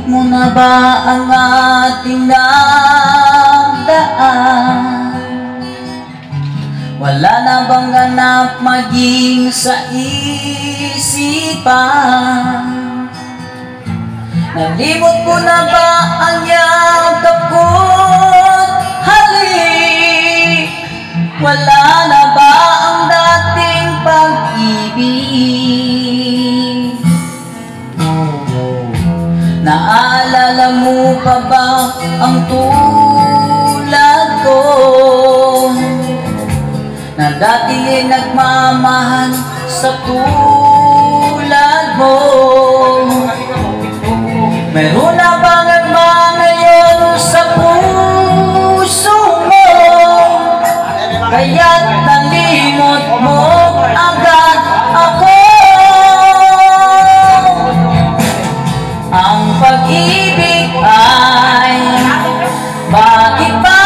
Nalimot mo na ba ang ating nagdaan? Wala na bang ganap maging sa isipan? Nalimot mo na ba ang yakap ko't halik? Wala na ba ang dating pag-ibig? Naalala mo pa ba ang tulad ko, na dati nagmamahal sa tulad mo? Meron na bang nagma ngayon sa puso mo, kaya't nalimot mo agad ako? Ang pag-ibig ay bakit ba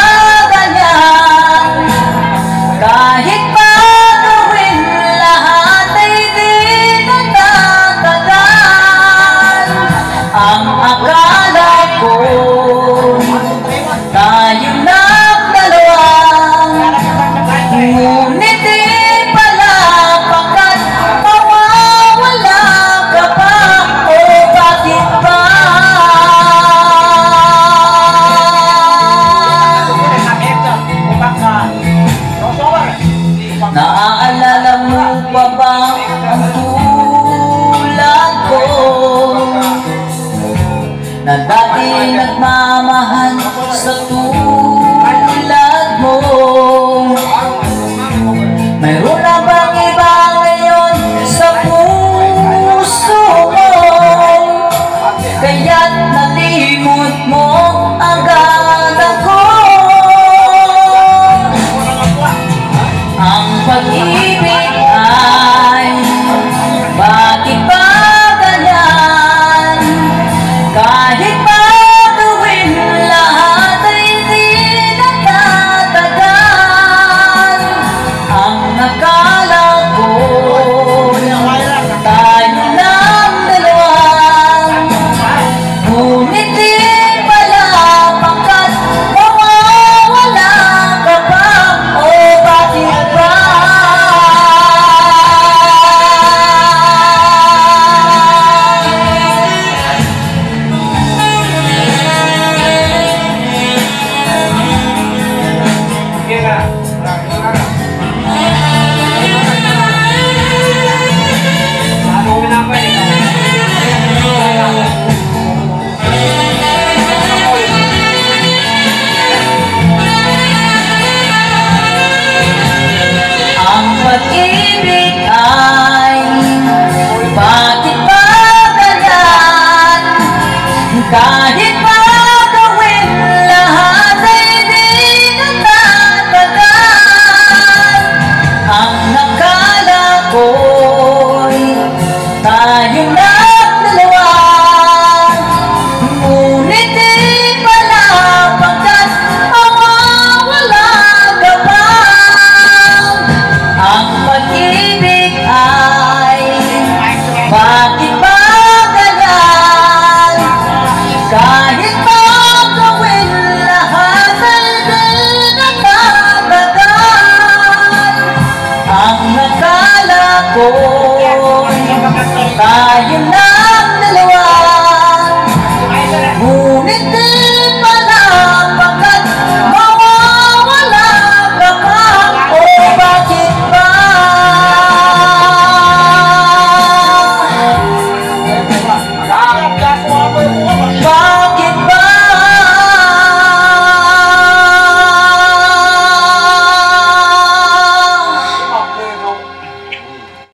ganyan? Kahit pa gawin lahat ay di natatagal. Ang akala ko tayo ng dalawa, ngunit di pala, pagkat mawawala ka pa. O bakit ba? Naaalala mo pa ba ang tulad ko, na dati nagmamahal sa tulad mo? Mayroon na bang iba ngayon sa puso mo, kaya't nalimot mo agad ako? Ang pag-ibig ay bakit ba ganyan? Kahit pa gawin lahat ay di natatagal. Ang akala ko tayo ng dalawa, ngunit di pala, pagkat mawawala ka pa. O bakit ba? Ang pag-ibig ay bakit ba ganyan? Kahit pa gawin lahat ay di natatagal. Ang nakala ko'y tayo ng dalawa, ngunit di pala, pagkat mawawala ka pa. Ang pag-ibig ay bakit ba ganyan? Kahit pa gawin lahat ay di natatagal. Ang nakala ko'y